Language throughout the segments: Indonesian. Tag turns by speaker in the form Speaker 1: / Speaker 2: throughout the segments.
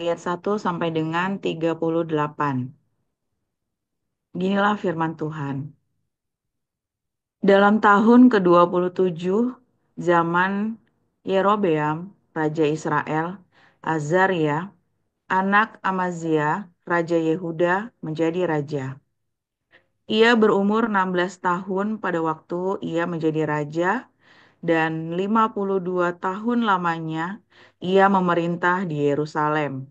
Speaker 1: ayat 1 sampai dengan 38. Ginilah firman Tuhan. Dalam tahun ke-27 zaman Yerobeam, Raja Israel, Azaria, anak Amazia, Raja Yehuda, menjadi raja. Ia berumur 16 tahun pada waktu ia menjadi raja dan 52 tahun lamanya ia memerintah di Yerusalem.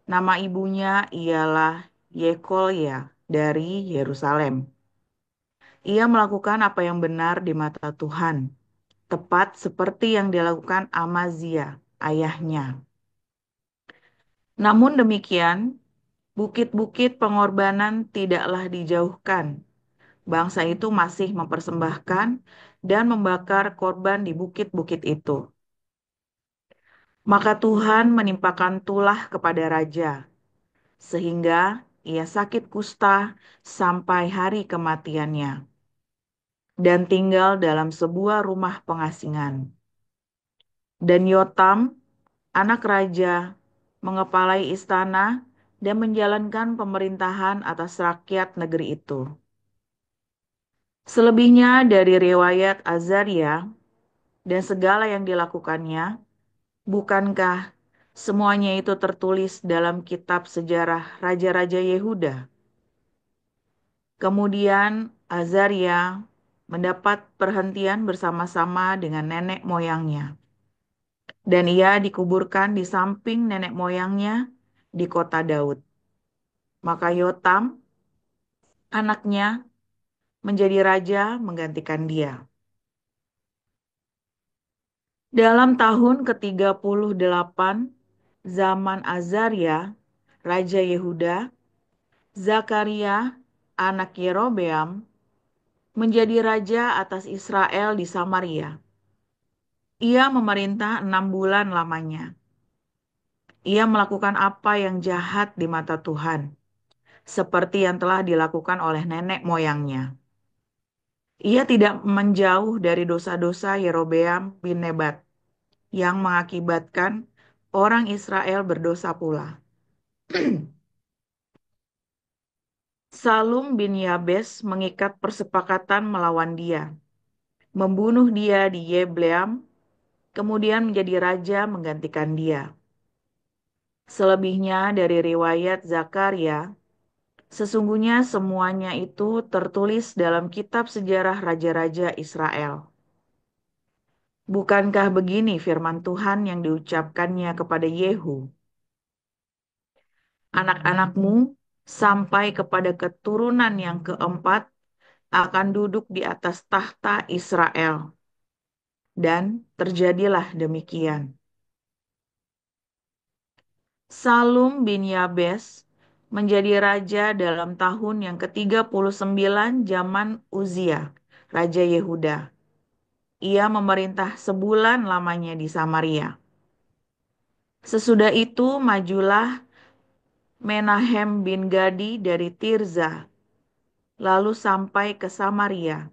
Speaker 1: Nama ibunya ialah Yekolya dari Yerusalem. Ia melakukan apa yang benar di mata Tuhan, tepat seperti yang dilakukan Amazia, ayahnya. Namun demikian, bukit-bukit pengorbanan tidaklah dijauhkan. Bangsa itu masih mempersembahkan dan membakar korban di bukit-bukit itu. Maka Tuhan menimpakan tulah kepada raja, sehingga ia sakit kusta sampai hari kematiannya, dan tinggal dalam sebuah rumah pengasingan. Dan Yotam, anak raja, mengepalai istana dan menjalankan pemerintahan atas rakyat negeri itu. Selebihnya dari riwayat Azaria dan segala yang dilakukannya, bukankah semuanya itu tertulis dalam kitab sejarah Raja-Raja Yehuda? Kemudian Azaria mendapat perhentian bersama-sama dengan nenek moyangnya. Dan ia dikuburkan di samping nenek moyangnya di kota Daud. Maka Yotam, anaknya, menjadi raja menggantikan dia. Dalam tahun ke-38 zaman Azaria, Raja Yehuda, Zakaria, anak Yerobeam, menjadi raja atas Israel di Samaria. Ia memerintah 6 bulan lamanya. Ia melakukan apa yang jahat di mata Tuhan, seperti yang telah dilakukan oleh nenek moyangnya. Ia tidak menjauh dari dosa-dosa Yerobeam bin Nebat, yang mengakibatkan orang Israel berdosa pula. Salum bin Yabes mengikat persepakatan melawan dia, membunuh dia di Yebleam, kemudian menjadi raja menggantikan dia. Selebihnya dari riwayat Zakaria, sesungguhnya semuanya itu tertulis dalam kitab sejarah raja-raja Israel. Bukankah begini firman Tuhan yang diucapkannya kepada Yehu? Anak-anakmu sampai kepada keturunan yang keempat akan duduk di atas tahta Israel. Dan terjadilah demikian. Salum bin Yabes menjadi raja dalam tahun yang ke-39 zaman Uzia, Raja Yehuda. Ia memerintah sebulan lamanya di Samaria. Sesudah itu majulah Menahem bin Gadi dari Tirza, lalu sampai ke Samaria.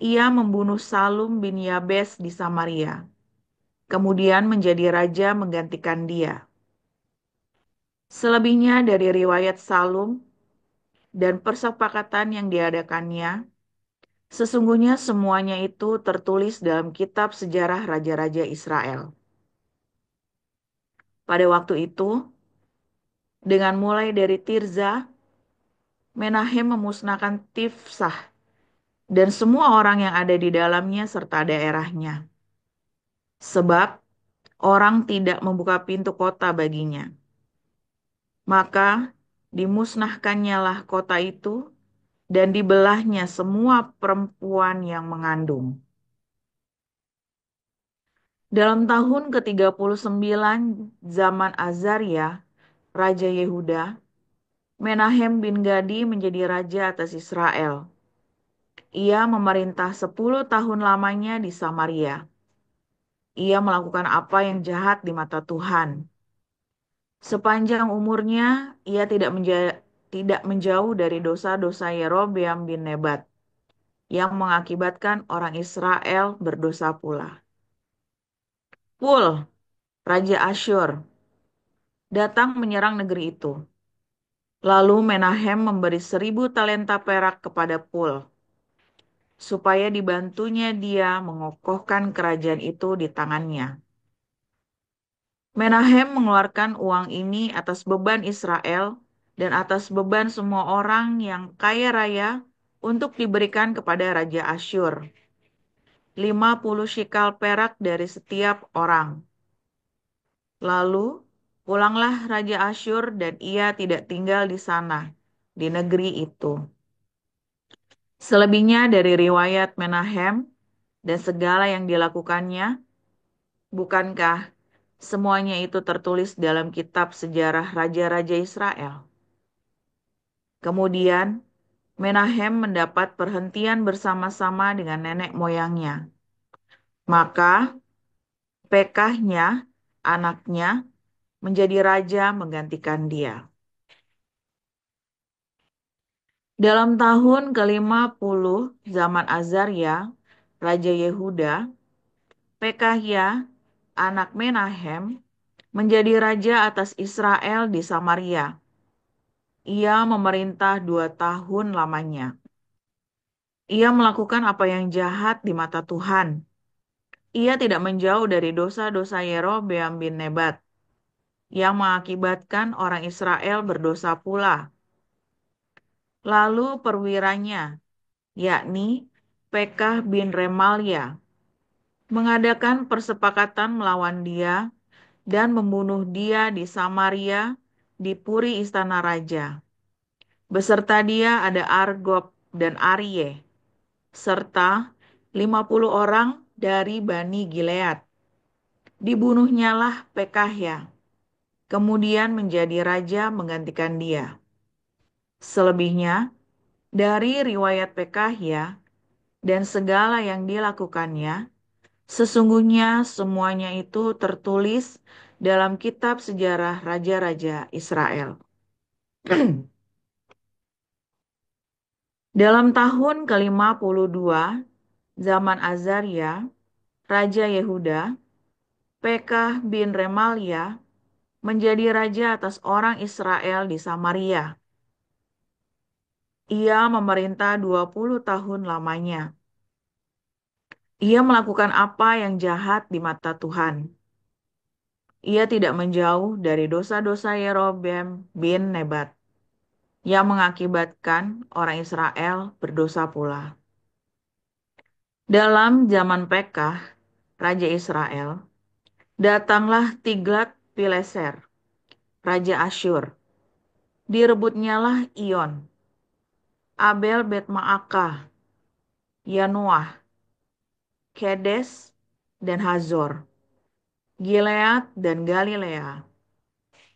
Speaker 1: Ia membunuh Salum bin Yabes di Samaria, kemudian menjadi raja menggantikan dia. Selebihnya dari riwayat Salum dan persepakatan yang diadakannya, sesungguhnya semuanya itu tertulis dalam kitab sejarah raja-raja Israel. Pada waktu itu, dengan mulai dari Tirza, Menahem memusnahkan Tifsah dan semua orang yang ada di dalamnya serta daerahnya. Sebab orang tidak membuka pintu kota baginya. Maka dimusnahkannyalah kota itu dan dibelahnya semua perempuan yang mengandung. Dalam tahun ke-39 zaman Azaria, Raja Yehuda, Menahem bin Gadi menjadi raja atas Israel. Ia memerintah 10 tahun lamanya di Samaria. Ia melakukan apa yang jahat di mata Tuhan. Sepanjang umurnya, ia tidak menjauh dari dosa-dosa Yerobeam bin Nebat, yang mengakibatkan orang Israel berdosa pula. Pul, Raja Asyur, datang menyerang negeri itu. Lalu Menahem memberi 1.000 talenta perak kepada Pul, supaya dibantunya dia mengokohkan kerajaan itu di tangannya. Menahem mengeluarkan uang ini atas beban Israel dan atas beban semua orang yang kaya raya untuk diberikan kepada Raja Asyur. 50 shikal perak dari setiap orang. Lalu pulanglah Raja Asyur dan ia tidak tinggal di sana, di negeri itu. Selebihnya dari riwayat Menahem dan segala yang dilakukannya, bukankah semuanya itu tertulis dalam kitab sejarah raja-raja Israel? Kemudian Menahem mendapat perhentian bersama-sama dengan nenek moyangnya. Maka Pekahnya, anaknya, menjadi raja menggantikan dia. Dalam tahun ke-50 zaman Azaria, Raja Yehuda, Pekahya, anak Menahem, menjadi raja atas Israel di Samaria. Ia memerintah 2 tahun lamanya. Ia melakukan apa yang jahat di mata Tuhan. Ia tidak menjauh dari dosa-dosa Yerobeam bin Nebat, yang mengakibatkan orang Israel berdosa pula. Lalu perwiranya, yakni Pekah bin Remalia, mengadakan persepakatan melawan dia dan membunuh dia di Samaria di puri istana raja. Beserta dia ada Argob dan Arye, serta 50 orang dari Bani Gilead. Dibunuhnyalah Pekahya, kemudian menjadi raja menggantikan dia. Selebihnya, dari riwayat Pekahya dan segala yang dilakukannya, sesungguhnya semuanya itu tertulis dalam kitab sejarah raja-raja Israel. Dalam tahun ke-52 zaman Azaria, Raja Yehuda, Pekah bin Remalia menjadi raja atas orang Israel di Samaria. Ia memerintah 20 tahun lamanya. Ia melakukan apa yang jahat di mata Tuhan. Ia tidak menjauh dari dosa-dosa Yerobeam bin Nebat, yang mengakibatkan orang Israel berdosa pula. Dalam zaman Pekah, Raja Israel, datanglah Tiglat-Pileser, Raja Asyur. Direbutnyalah Ion, Abel Bet-Maakah, Yanoah, Kedes, dan Hazor, Gilead dan Galilea,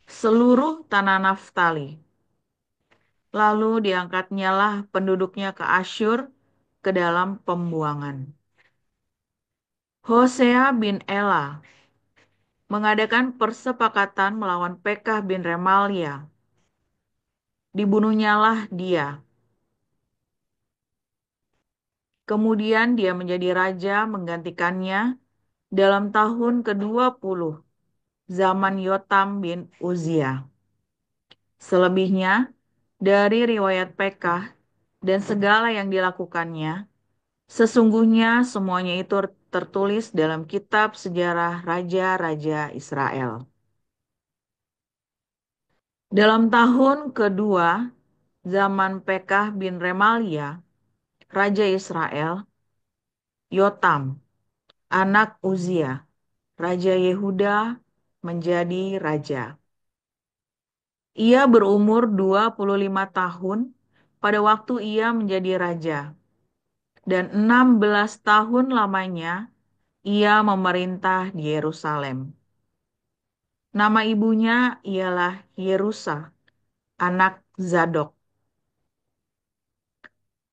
Speaker 1: seluruh tanah Naftali. Lalu diangkatnyalah penduduknya ke Asyur ke dalam pembuangan. Hosea bin Ela mengadakan persepakatan melawan Pekah bin Remalia. Dibunuhnyalah dia. Kemudian dia menjadi raja menggantikannya dalam tahun ke-20 zaman Yotam bin Uzia. Selebihnya dari riwayat Pekah dan segala yang dilakukannya, sesungguhnya semuanya itu tertulis dalam kitab sejarah raja-raja Israel. Dalam tahun kedua zaman Pekah bin Remalia, Raja Israel, Yotam, anak Uzia, Raja Yehuda, menjadi raja. Ia berumur 25 tahun pada waktu ia menjadi raja, dan 16 tahun lamanya ia memerintah di Yerusalem. Nama ibunya ialah Yerusa, anak Zadok.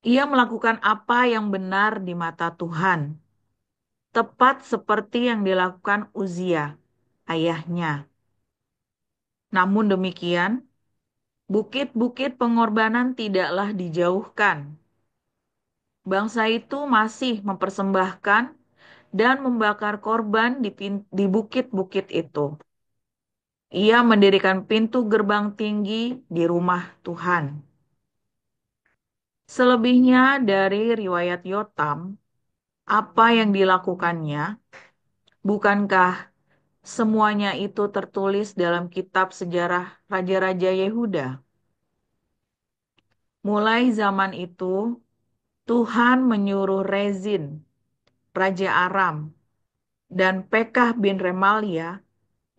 Speaker 1: Ia melakukan apa yang benar di mata Tuhan, tepat seperti yang dilakukan Uzia, ayahnya. Namun demikian, bukit-bukit pengorbanan tidaklah dijauhkan. Bangsa itu masih mempersembahkan dan membakar korban di bukit-bukit itu. Ia mendirikan pintu gerbang tinggi di rumah Tuhan. Selebihnya dari riwayat Yotam, apa yang dilakukannya, bukankah semuanya itu tertulis dalam kitab sejarah Raja-Raja Yehuda? Mulai zaman itu, Tuhan menyuruh Rezin, Raja Aram, dan Pekah bin Remalia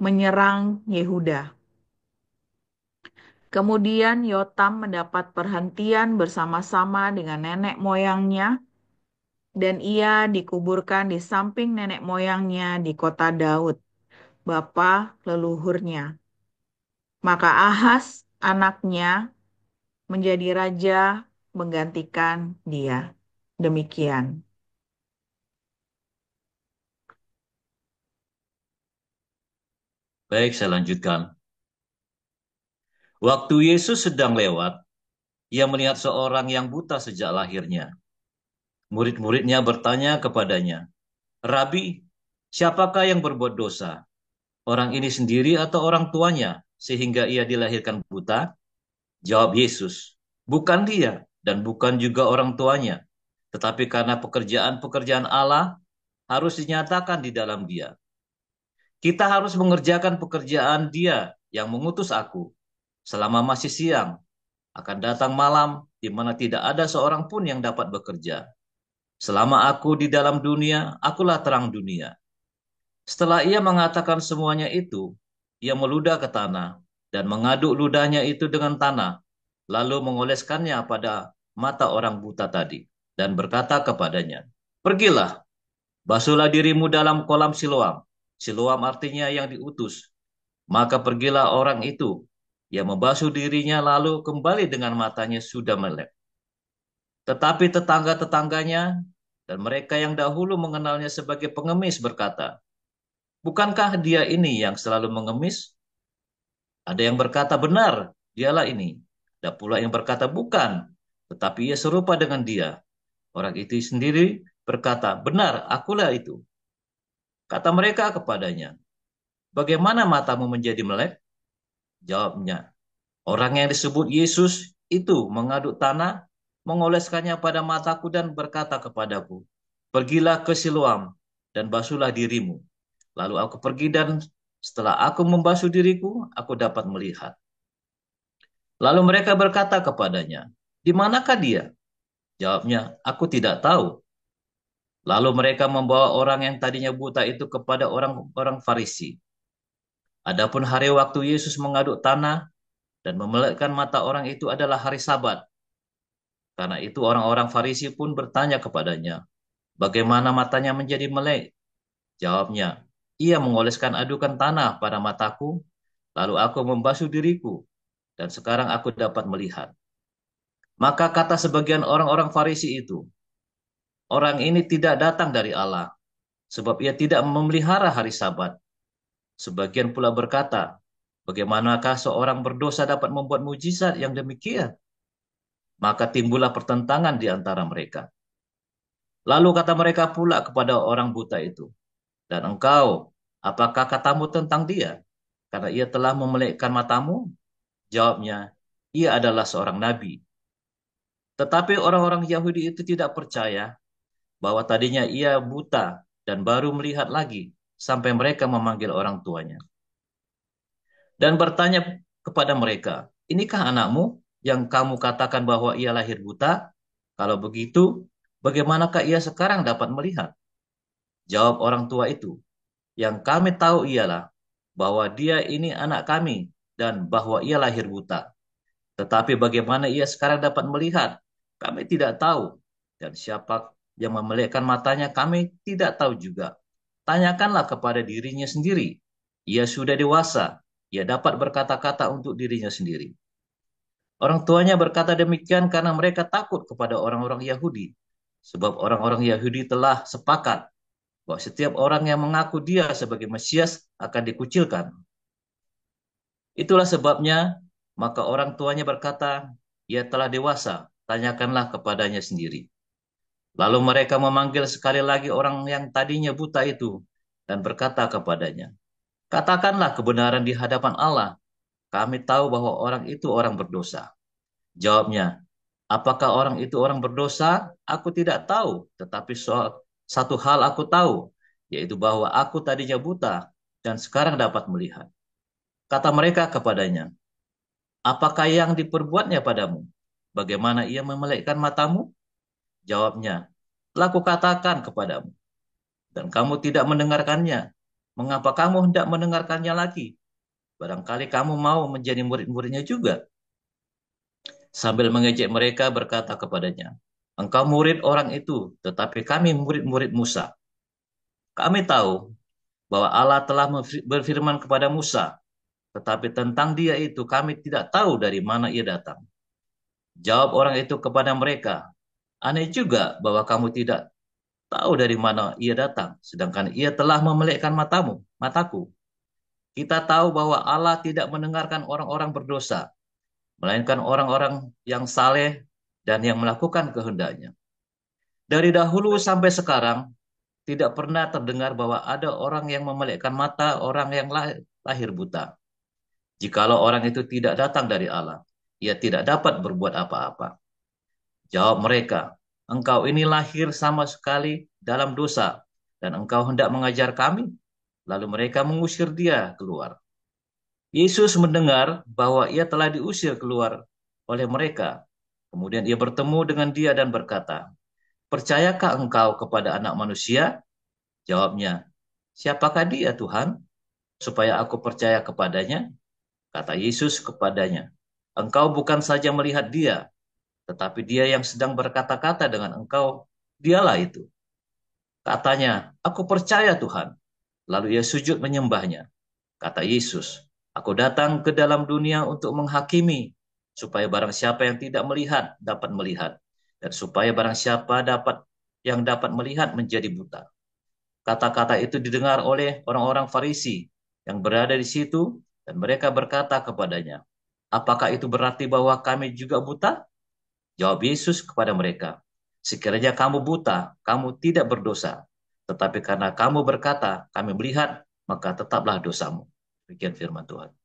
Speaker 1: menyerang Yehuda. Kemudian Yotam mendapat perhentian bersama-sama dengan nenek moyangnya, dan ia dikuburkan di samping nenek moyangnya di kota Daud, bapa leluhurnya. Maka Ahaz, anaknya, menjadi raja menggantikan dia. Demikian.
Speaker 2: Baik, saya lanjutkan. Waktu Yesus sedang lewat, ia melihat seorang yang buta sejak lahirnya. Murid-muridnya bertanya kepadanya, "Rabi, siapakah yang berbuat dosa? Orang ini sendiri atau orang tuanya sehingga ia dilahirkan buta?" Jawab Yesus, "Bukan dia dan bukan juga orang tuanya, tetapi karena pekerjaan-pekerjaan Allah harus dinyatakan di dalam dia. Kita harus mengerjakan pekerjaan dia yang mengutus aku. Selama masih siang, akan datang malam di mana tidak ada seorang pun yang dapat bekerja. Selama aku di dalam dunia, akulah terang dunia." Setelah ia mengatakan semuanya itu, ia meludah ke tanah dan mengaduk ludahnya itu dengan tanah, lalu mengoleskannya pada mata orang buta tadi dan berkata kepadanya, "Pergilah, basuhlah dirimu dalam kolam Siloam." Siloam artinya yang diutus. Maka pergilah orang itu. Ia membasuh dirinya lalu kembali dengan matanya sudah melek. Tetapi tetangga-tetangganya dan mereka yang dahulu mengenalnya sebagai pengemis berkata, "Bukankah dia ini yang selalu mengemis?" Ada yang berkata, "Benar, dialah ini." Ada pula yang berkata, "Bukan, tetapi ia serupa dengan dia." Orang itu sendiri berkata, "Benar, akulah itu." Kata mereka kepadanya, "Bagaimana matamu menjadi melek?" Jawabnya, "Orang yang disebut Yesus itu mengaduk tanah, mengoleskannya pada mataku dan berkata kepadaku, 'Pergilah ke Siloam dan basuhlah dirimu.' Lalu aku pergi dan setelah aku membasuh diriku, aku dapat melihat." Lalu mereka berkata kepadanya, "Di manakah dia?" Jawabnya, "Aku tidak tahu." Lalu mereka membawa orang yang tadinya buta itu kepada orang-orang Farisi. Adapun hari waktu Yesus mengaduk tanah dan memelekkan mata orang itu adalah hari Sabat. Karena itu orang-orang Farisi pun bertanya kepadanya, "Bagaimana matanya menjadi melek?" Jawabnya, "Ia mengoleskan adukan tanah pada mataku, lalu aku membasuh diriku, dan sekarang aku dapat melihat." Maka kata sebagian orang-orang Farisi itu, "Orang ini tidak datang dari Allah, sebab ia tidak memelihara hari Sabat." Sebagian pula berkata, "Bagaimanakah seorang berdosa dapat membuat mujizat yang demikian?" Maka timbullah pertentangan di antara mereka. Lalu kata mereka pula kepada orang buta itu, "Dan engkau, apakah katamu tentang dia? Karena ia telah memelekkan matamu?" Jawabnya, "Ia adalah seorang nabi." Tetapi orang-orang Yahudi itu tidak percaya bahwa tadinya ia buta dan baru melihat lagi sampai mereka memanggil orang tuanya. Dan bertanya kepada mereka, "Inikah anakmu yang kamu katakan bahwa ia lahir buta? Kalau begitu, bagaimanakah ia sekarang dapat melihat?" Jawab orang tua itu, "Yang kami tahu ialah bahwa dia ini anak kami dan bahwa ia lahir buta. Tetapi bagaimana ia sekarang dapat melihat, kami tidak tahu. Dan siapa yang memelekkan matanya, kami tidak tahu juga. Tanyakanlah kepada dirinya sendiri. Ia sudah dewasa, ia dapat berkata-kata untuk dirinya sendiri." Orang tuanya berkata demikian karena mereka takut kepada orang-orang Yahudi. Sebab orang-orang Yahudi telah sepakat bahwa setiap orang yang mengaku dia sebagai Mesias akan dikucilkan. Itulah sebabnya, maka orang tuanya berkata, "Ia telah dewasa, tanyakanlah kepadanya sendiri." Lalu mereka memanggil sekali lagi orang yang tadinya buta itu dan berkata kepadanya, Katakanlah kebenaran di hadapan Allah. Kami tahu bahwa orang itu orang berdosa. Jawabnya, apakah orang itu orang berdosa? Aku tidak tahu, tetapi satu hal aku tahu, yaitu bahwa aku tadinya buta dan sekarang dapat melihat. Kata mereka kepadanya, apakah yang diperbuatnya padamu? Bagaimana ia memelekkan matamu? Jawabnya, telah kukatakan kepadamu, dan kamu tidak mendengarkannya. Mengapa kamu hendak mendengarkannya lagi? Barangkali kamu mau menjadi murid-muridnya juga. Sambil mengejek mereka berkata kepadanya, engkau murid orang itu, tetapi kami murid-murid Musa. Kami tahu bahwa Allah telah berfirman kepada Musa, tetapi tentang dia itu kami tidak tahu dari mana ia datang. Jawab orang itu kepada mereka, aneh juga bahwa kamu tidak tahu dari mana ia datang, sedangkan ia telah memelekkan mataku. Kita tahu bahwa Allah tidak mendengarkan orang-orang berdosa, melainkan orang-orang yang saleh dan yang melakukan kehendaknya. Dari dahulu sampai sekarang, tidak pernah terdengar bahwa ada orang yang memelekkan mata orang yang lahir buta. Jikalau orang itu tidak datang dari Allah, ia tidak dapat berbuat apa-apa. Jawab mereka, engkau ini lahir sama sekali dalam dosa, dan engkau hendak mengajar kami? Lalu mereka mengusir dia keluar. Yesus mendengar bahwa ia telah diusir keluar oleh mereka. Kemudian ia bertemu dengan dia dan berkata, percayakah engkau kepada anak manusia? Jawabnya, siapakah dia Tuhan? Supaya aku percaya kepadanya? Kata Yesus kepadanya, engkau bukan saja melihat dia, tetapi dia yang sedang berkata-kata dengan engkau, dialah itu. Katanya, aku percaya Tuhan. Lalu ia sujud menyembahnya. Kata Yesus, aku datang ke dalam dunia untuk menghakimi, supaya barang siapa yang tidak melihat dapat melihat, dan supaya barang siapa yang dapat melihat menjadi buta. Kata-kata itu didengar oleh orang-orang Farisi yang berada di situ, dan mereka berkata kepadanya, apakah itu berarti bahwa kami juga buta? Jawab Yesus kepada mereka, sekiranya kamu buta, kamu tidak berdosa. Tetapi karena kamu berkata, kami melihat, maka tetaplah dosamu. Demikian firman Tuhan.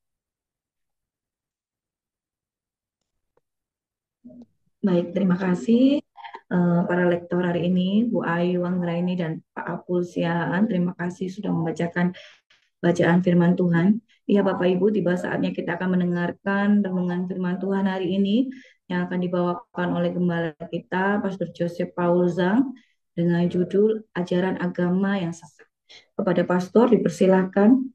Speaker 3: Baik, terima kasih para lektor hari ini, Bu Ayu Anggraini dan Pak Apul Siahaan. Terima kasih sudah membacakan bacaan firman Tuhan. Iya Bapak Ibu, tiba saatnya kita akan mendengarkan renungan firman Tuhan hari ini yang akan dibawakan oleh gembala kita, Pastor Joseph Paul Zhang, dengan judul Ajaran Agama yang Sesat. Kepada Pastor dipersilahkan.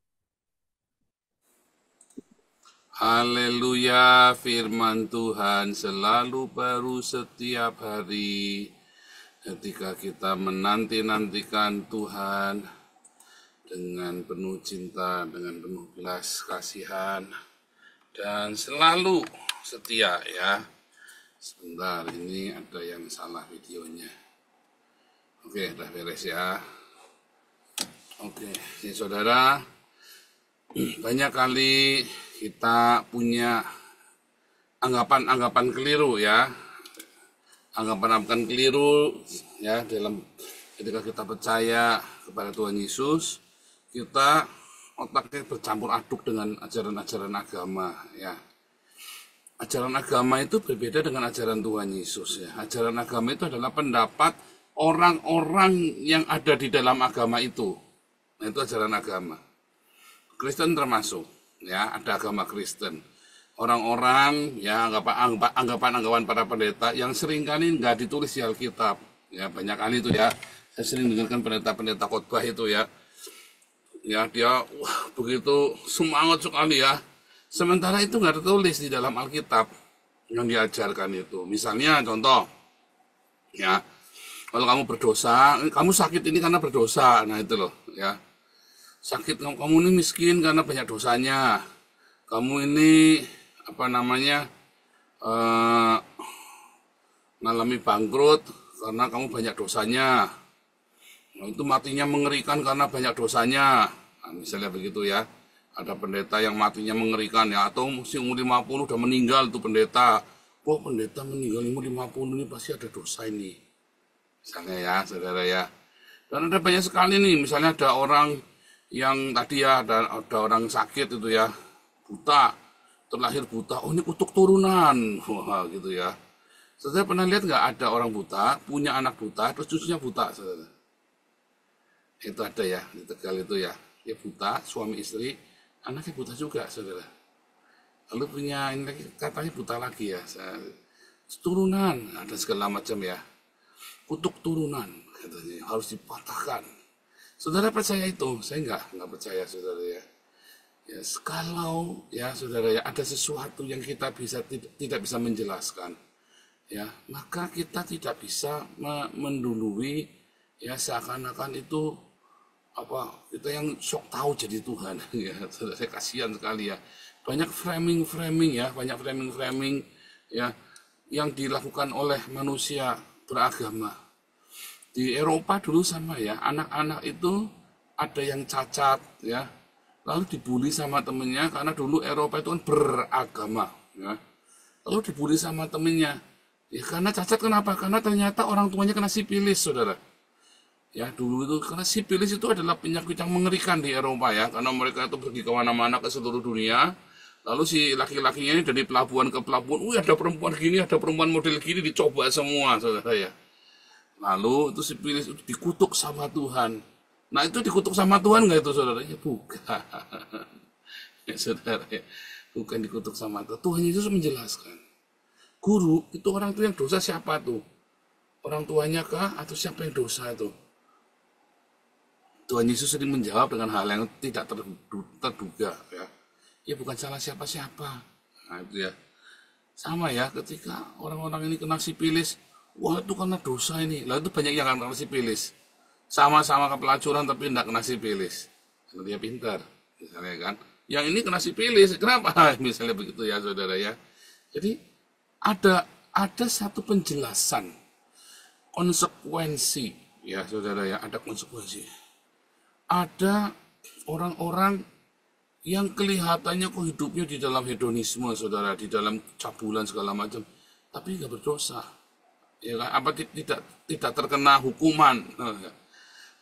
Speaker 4: Haleluya, firman Tuhan selalu baru setiap hari. Ketika kita menanti-nantikan Tuhan dengan penuh cinta, dengan penuh belas kasihan, dan selalu setia ya. Sebentar, ini ada yang salah videonya. Oke, udah beres ya. Oke, ini saudara, banyak kali kita punya anggapan-anggapan keliru ya. Anggapan-anggapan keliru ya dalam ketika kita percaya kepada Tuhan Yesus, kita otaknya bercampur aduk dengan ajaran-ajaran agama ya. Ajaran agama itu berbeda dengan ajaran Tuhan Yesus ya. Ajaran agama itu adalah pendapat orang-orang yang ada di dalam agama itu. Nah, itu ajaran agama. Kristen termasuk ya, ada agama Kristen. Orang-orang ya anggapan-anggapan para pendeta yang seringkali nggak ditulis di Alkitab. Ya, banyak kali itu ya. Saya sering dengarkan pendeta-pendeta khotbah itu ya. Ya, dia begitu semangat sekali ya. Sementara itu nggak tertulis di dalam Alkitab yang diajarkan itu. Misalnya contoh, ya, kalau kamu berdosa, kamu sakit ini karena berdosa, nah itu loh, ya. Sakit kamu ini miskin karena banyak dosanya. Kamu ini apa namanya mengalami bangkrut karena kamu banyak dosanya. Nah, itu matinya mengerikan karena banyak dosanya. Nah, misalnya begitu ya. Ada pendeta yang matinya mengerikan ya, atau usia umur 50 udah meninggal tuh pendeta. Wah, pendeta meninggal umur 50 ini pasti ada dosa ini. Misalnya ya, saudara ya. Dan ada banyak sekali nih, misalnya ada orang yang tadi ya ada orang sakit itu ya, buta, terlahir buta, oh ini kutuk turunan, wah gitu ya. Saudara pernah lihat nggak ada orang buta, punya anak buta, terus cucunya buta, saudara? Itu ada ya, di Tegal itu ya. Dia buta, suami istri, anaknya buta juga, saudara. Lalu punya ini lagi, katanya buta lagi ya. Turunan, ada segala macam ya. Kutuk turunan, katanya, harus dipatahkan. Saudara percaya itu? Saya nggak percaya, saudara ya. Ya, kalau ya saudara ya ada sesuatu yang kita tidak bisa menjelaskan, ya maka kita tidak bisa mendului ya seakan-akan itu apa kita yang sok tahu jadi Tuhan ya. Saya kasihan sekali ya, banyak framing ya, banyak framing ya yang dilakukan oleh manusia beragama di Eropa dulu sama ya. Anak-anak itu ada yang cacat ya, lalu dibully sama temennya karena dulu Eropa itu kan beragama ya. Lalu dibully sama temennya ya karena cacat. Kenapa? Karena ternyata orang tuanya kena sipilis, saudara. Ya dulu itu karena sipilis itu adalah penyakit yang mengerikan di Eropa ya, karena mereka itu pergi kemana-mana ke seluruh dunia. Lalu si laki-lakinya ini dari pelabuhan ke pelabuhan, ada perempuan gini, ada perempuan model gini, dicoba semua, saudara ya. Lalu itu sipilis itu dikutuk sama Tuhan. Nah itu dikutuk sama Tuhan nggak itu, saudara? Ya bukan, ya, saudara ya, bukan dikutuk sama Tuhan. Tuhan Yesus menjelaskan, guru itu orang itu yang dosa siapa tuh? Orang tuanya kah atau siapa yang dosa itu? Tuhan Yesus sering menjawab dengan hal yang tidak terduga ya. Ya bukan salah siapa-siapa. Nah itu ya. Sama ya ketika orang-orang ini kena sipilis, wah itu karena dosa ini. Lalu itu banyak yang kena sipilis. Sama-sama kepelacuran tapi tidak kena sipilis. Karena dia pintar, misalnya kan. Yang ini kena sipilis, kenapa? Misalnya begitu ya saudara ya. Jadi ada satu penjelasan konsekuensi ya saudara ya, ada konsekuensi. Ada orang-orang yang kelihatannya kok hidupnya di dalam hedonisme, saudara, di dalam cabulan segala macam, tapi nggak berdosa, ya kan? Apa tidak terkena hukuman?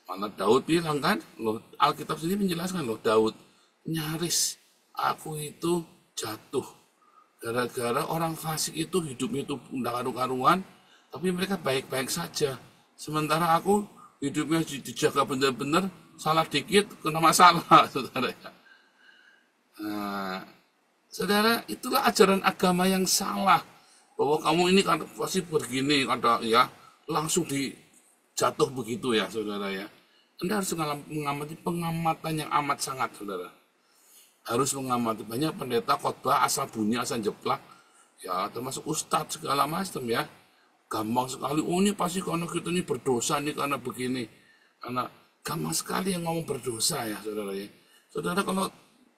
Speaker 4: Mana Daud bilang kan, loh, Alkitab sendiri menjelaskan loh, Daud nyaris aku itu jatuh gara-gara orang fasik itu hidupnya itu tidak karu-karuan, tapi mereka baik-baik saja, sementara aku hidupnya dijaga benar-benar, salah dikit kena masalah, saudara. Nah, saudara, itulah ajaran agama yang salah, bahwa kamu ini kan pasti begini, ada ya langsung dijatuh begitu ya, saudara ya. Anda harus mengamati pengamatan yang amat sangat, saudara. Harus mengamati, banyak pendeta khotbah asal bunyi, asal jeplak, ya termasuk ustadz segala macam ya. Gampang sekali, oh ini pasti karena kita ini berdosa nih, karena begini, karena gampang sekali yang ngomong berdosa ya saudara ya. Saudara kalau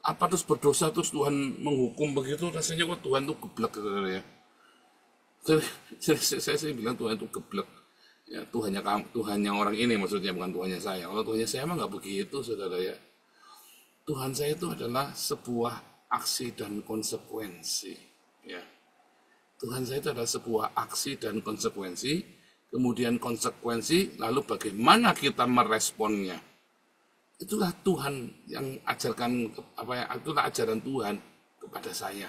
Speaker 4: apa terus berdosa terus Tuhan menghukum begitu, rasanya kok Tuhan tuh geblek saudara ya. Saya bilang Tuhan itu geblek ya, Tuhannya orang ini maksudnya, bukan Tuhannya saya. Kalau Tuhannya saya mah nggak begitu saudara ya. Tuhan saya itu adalah sebuah aksi dan konsekuensi ya. Tuhan saya itu adalah sebuah aksi dan konsekuensi, kemudian konsekuensi, lalu bagaimana kita meresponnya. Itulah Tuhan yang ajarkan, itulah ajaran Tuhan kepada saya.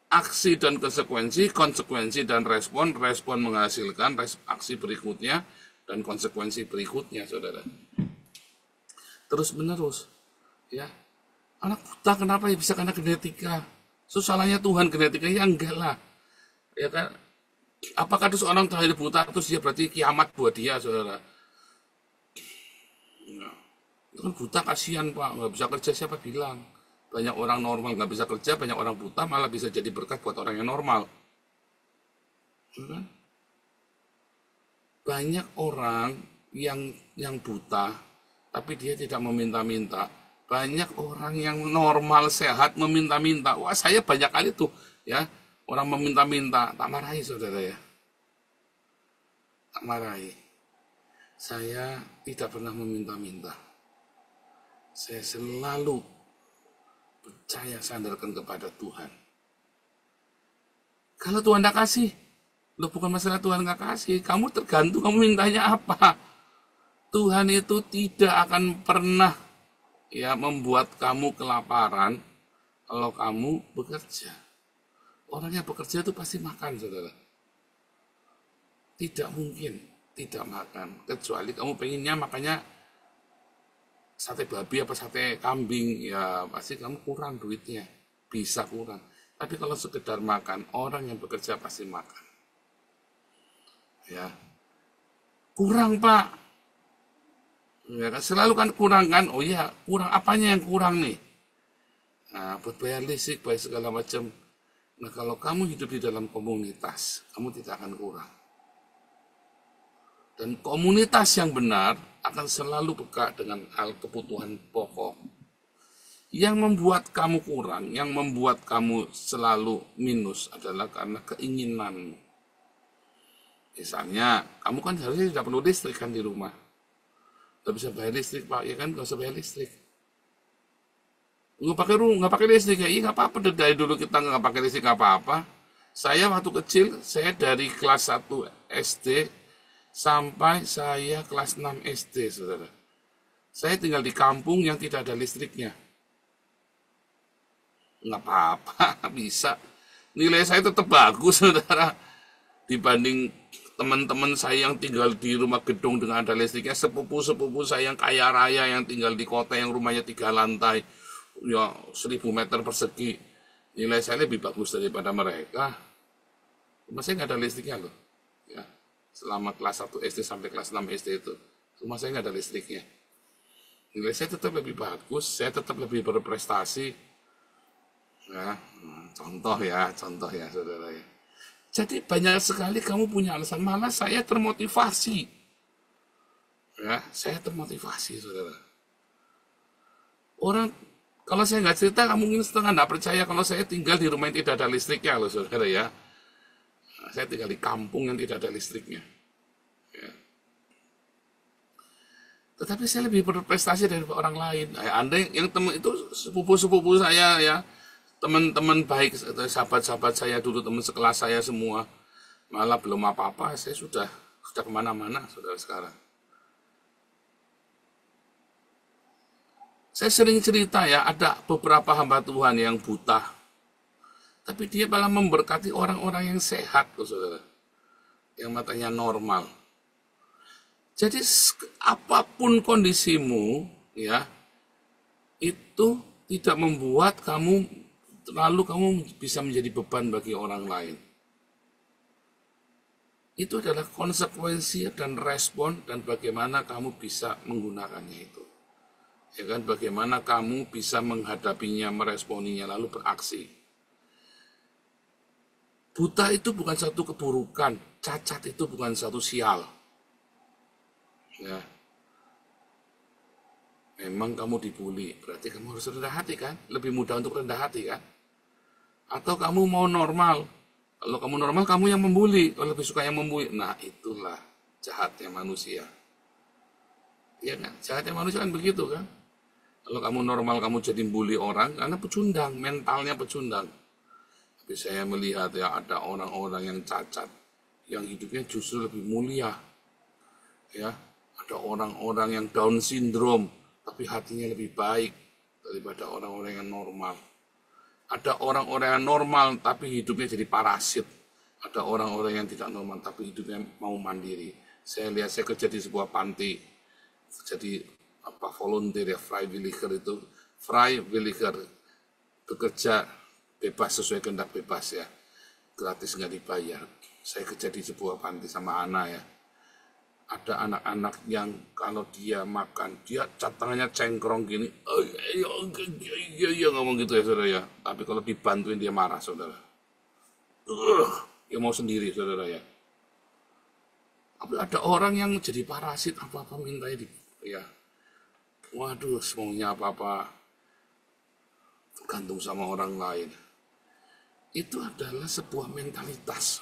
Speaker 4: Aksi dan konsekuensi dan respon menghasilkan aksi berikutnya dan konsekuensi berikutnya, saudara. Terus menerus, ya. Anak buta kenapa ya bisa karena genetika? So, salahnya Tuhan genetika? Ya enggak lah. Ya kan? Apakah itu seorang terlahir buta terus dia berarti kiamat buat dia, saudara? Nah, itu kan buta kasihan Pak, nggak bisa kerja, siapa bilang? Banyak orang normal nggak bisa kerja, banyak orang buta malah bisa jadi berkat buat orang yang normal. Ya kan? Banyak orang yang buta tapi dia tidak meminta-minta. Banyak orang yang normal sehat meminta-minta. Wah, saya banyak kali tuh ya. Orang meminta-minta, tak marahi saudara ya. Tak marahi. Saya tidak pernah meminta-minta. Saya selalu percaya sandarkan kepada Tuhan. Kalau Tuhan tidak kasih, lo bukan masalah Tuhan nggak kasih. Kamu tergantung kamu mintanya apa. Tuhan itu tidak akan pernah ya membuat kamu kelaparan kalau kamu bekerja. Orang yang bekerja itu pasti makan, saudara. Tidak mungkin tidak makan, kecuali kamu pengennya makanya sate babi apa sate kambing, ya pasti kamu kurang duitnya, bisa kurang. Tapi kalau sekedar makan, orang yang bekerja pasti makan. Ya, kurang Pak. Ya kan selalu kan kurang kan? Oh iya, kurang apanya yang kurang nih? Nah, buat bayar listrik, bayar segala macam. Nah, kalau kamu hidup di dalam komunitas, kamu tidak akan kurang. Dan komunitas yang benar akan selalu peka dengan hal kebutuhan pokok. Yang membuat kamu kurang, yang membuat kamu selalu minus adalah karena keinginanmu. Misalnya, kamu kan harusnya tidak perlu listrik kan di rumah. Tidak bisa bayar listrik, Pak. Ya kan, nggak usah bayar listrik. Nggak pakai listrik ya? Iya, nggak apa-apa. Dari dulu kita nggak pakai listrik, nggak apa-apa. Saya waktu kecil, saya dari kelas 1 SD sampai saya kelas 6 SD, saudara. Saya tinggal di kampung yang tidak ada listriknya. Nggak apa-apa, bisa. Nilai saya tetap bagus, saudara. Dibanding teman-teman saya yang tinggal di rumah gedung dengan ada listriknya, sepupu-sepupu saya yang kaya raya, yang tinggal di kota yang rumahnya 3 lantai, ya 1000 meter persegi. Nilai saya lebih bagus daripada mereka. Cuma saya nggak ada listriknya loh. Ya. Selama kelas 1 SD sampai kelas 6 SD itu, rumah saya nggak ada listriknya. Nilai saya tetap lebih bagus, saya tetap lebih berprestasi. Ya, contoh ya, saudara ya. Jadi banyak sekali kamu punya alasan, malah saya termotivasi. Ya, saya termotivasi, saudara. Orang, kalau saya nggak cerita, kamu mungkin setengah nggak percaya kalau saya tinggal di rumah yang tidak ada listriknya loh, saudara ya. Saya tinggal di kampung yang tidak ada listriknya. Ya. Tetapi saya lebih berprestasi dari orang lain. Anda yang teman itu sepupu-sepupu saya ya, teman-teman baik, sahabat-sahabat saya dulu, teman sekelas saya semua. Malah belum apa-apa, saya sudah kemana-mana, saudara sekarang. Saya sering cerita ya, ada beberapa hamba Tuhan yang buta. Tapi dia malah memberkati orang-orang yang sehat, saudara. Yang matanya normal. Jadi apapun kondisimu, ya, itu tidak membuat kamu bisa menjadi beban bagi orang lain. Itu adalah konsekuensi dan respon dan bagaimana kamu bisa menggunakannya itu. Ya kan, bagaimana kamu bisa menghadapinya, meresponinya, lalu beraksi. Buta itu bukan satu keburukan, cacat itu bukan satu sial. Ya. Memang kamu dibully, berarti kamu harus rendah hati kan? Lebih mudah untuk rendah hati kan? Atau kamu mau normal? Kalau kamu normal, kamu yang membuli. Kalau lebih suka yang membuli, nah itulah jahatnya manusia. Ya kan? Jahatnya manusia kan begitu kan? Kalau kamu normal, kamu jadi bully orang, karena pecundang, mentalnya pecundang. Tapi saya melihat ya ada orang-orang yang cacat, yang hidupnya justru lebih mulia. Ya, ada orang-orang yang Down syndrome, tapi hatinya lebih baik daripada orang-orang yang normal. Ada orang-orang yang normal, tapi hidupnya jadi parasit. Ada orang-orang yang tidak normal, tapi hidupnya mau mandiri. Saya lihat, saya kerja di sebuah panti, jadi volunteer ya, Freiwilliger, bekerja bebas sesuai kehendak bebas ya, gratis nggak dibayar. Saya kerja di sebuah panti sama anak ya. Ada anak-anak yang kalau dia makan, dia tangannya cengkrong gini, iya ngomong gitu ya saudara ya. Tapi kalau dibantuin dia marah saudara. Dia mau sendiri saudara ya. Tapi ada orang yang jadi parasit, apa-apa mintanya ya. Waduh, semuanya apa-apa tergantung sama orang lain. Itu adalah sebuah mentalitas.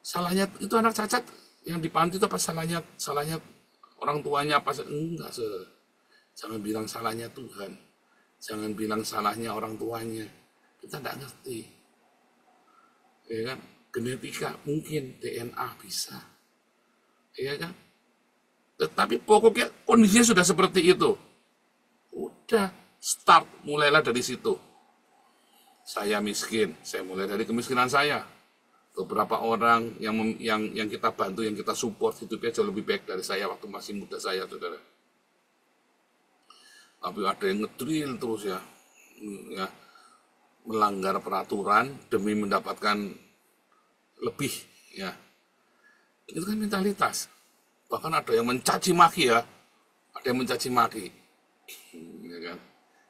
Speaker 4: Salahnya itu anak cacat yang di panti itu apa salahnya orang tuanya apa enggak, saudara. Jangan bilang salahnya Tuhan. Jangan bilang salahnya orang tuanya. Kita enggak ngerti. Ya kan? Genetika mungkin, DNA bisa. Ya kan? Tetapi pokoknya kondisinya sudah seperti itu. Ada. Start, mulailah dari situ. Saya miskin, saya mulai dari kemiskinan saya. Beberapa orang yang kita bantu, yang kita support, hidupnya jauh lebih baik dari saya waktu masih muda saya, saudara. Tapi ada yang ngedrill terus ya, melanggar peraturan demi mendapatkan lebih, ya. Itu kan mentalitas. Bahkan ada yang mencaci maki ya, ada yang mencaci maki, ya kan.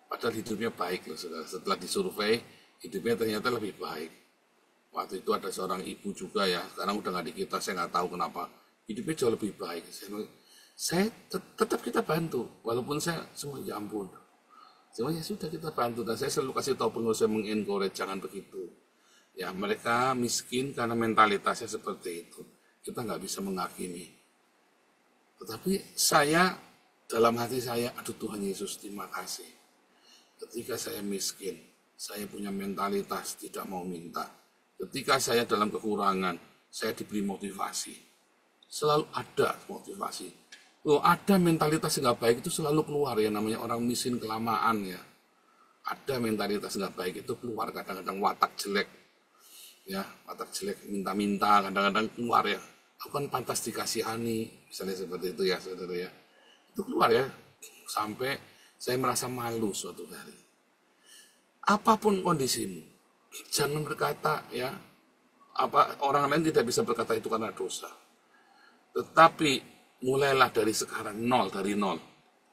Speaker 4: Padahal hidupnya baik loh, saudara. Setelah disurvei, hidupnya ternyata lebih baik. Waktu itu ada seorang ibu juga ya, sekarang udah nggak di kita, saya nggak tahu kenapa. Hidupnya jauh lebih baik. Saya tetap kita bantu, walaupun saya semua ya ampun. Cuma ya sudah kita bantu, dan saya selalu kasih tahu pengurus, saya mengencourage jangan begitu. Ya mereka miskin karena mentalitasnya seperti itu. Kita nggak bisa menghakimi. Tetapi saya dalam hati saya, aduh Tuhan Yesus terima kasih. Ketika saya miskin, saya punya mentalitas tidak mau minta. Ketika saya dalam kekurangan, saya diberi motivasi. Selalu ada motivasi. Loh, ada mentalitas nggak baik itu selalu keluar ya, namanya orang miskin kelamaan ya. Ada mentalitas nggak baik itu keluar, kadang-kadang watak jelek. Ya, watak jelek, minta-minta, kadang-kadang keluar ya. Aku kan pantas dikasihani, misalnya seperti itu ya saudara ya. Itu keluar ya, sampai saya merasa malu suatu hari. Apapun kondisimu, jangan berkata ya, orang lain tidak bisa berkata itu karena dosa. Tetapi mulailah dari sekarang, dari nol.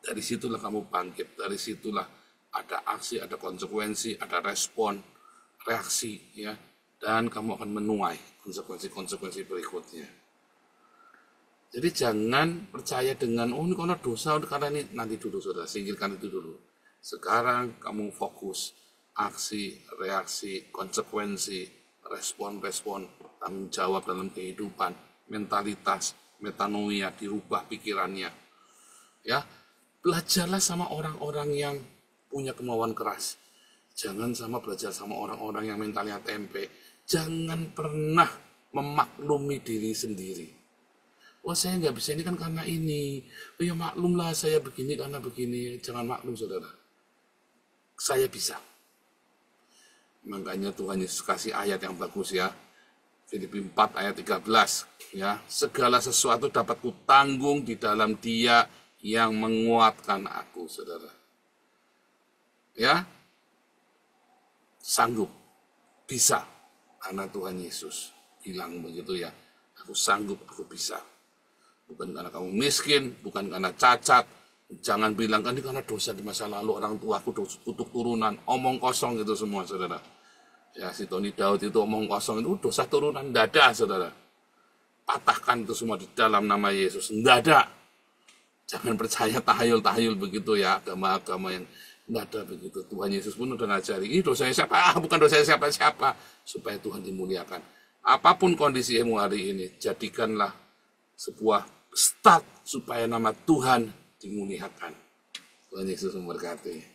Speaker 4: Dari situlah kamu bangkit, dari situlah ada aksi, ada konsekuensi, ada respon, reaksi ya, dan kamu akan menuai konsekuensi-konsekuensi berikutnya. Jadi jangan percaya dengan, oh ini karena dosa, karena ini nanti dulu saudara, singkirkan itu dulu. Sekarang kamu fokus, aksi, reaksi, konsekuensi, respon-respon, tanggung jawab dalam kehidupan, mentalitas, metanoia, dirubah pikirannya. Ya, belajarlah sama orang-orang yang punya kemauan keras. Jangan belajar sama orang-orang yang mentalnya tempe. Jangan pernah memaklumi diri sendiri. Wah saya nggak bisa ini kan karena ini. Oh ya maklumlah saya begini karena begini. Jangan maklum saudara. Saya bisa. Makanya Tuhan Yesus kasih ayat yang bagus ya. Filipi 4 ayat 13 ya. Segala sesuatu dapat kutanggung di dalam Dia yang menguatkan aku, saudara. Ya. Sanggup. Bisa. Karena Tuhan Yesus bilang begitu ya. Aku sanggup, aku bisa. Bukan karena kamu miskin, bukan karena cacat. Jangan bilang kan ini karena dosa di masa lalu, orang tua aku kutuk turunan, omong kosong itu semua, saudara. Ya, si Tony Daud itu omong kosong itu dosa turunan, tidak ada, saudara. Patahkan itu semua di dalam nama Yesus, tidak ada. Jangan percaya tahayul-tahayul begitu ya, agama-agama yang tidak ada begitu. Tuhan Yesus pun udah ngajari, ini dosanya siapa? Bukan dosanya siapa-siapa, supaya Tuhan dimuliakan. Apapun kondisimu hari ini, jadikanlah sebuah start supaya nama Tuhan dimuliakan. Tuhan Yesus memberkati.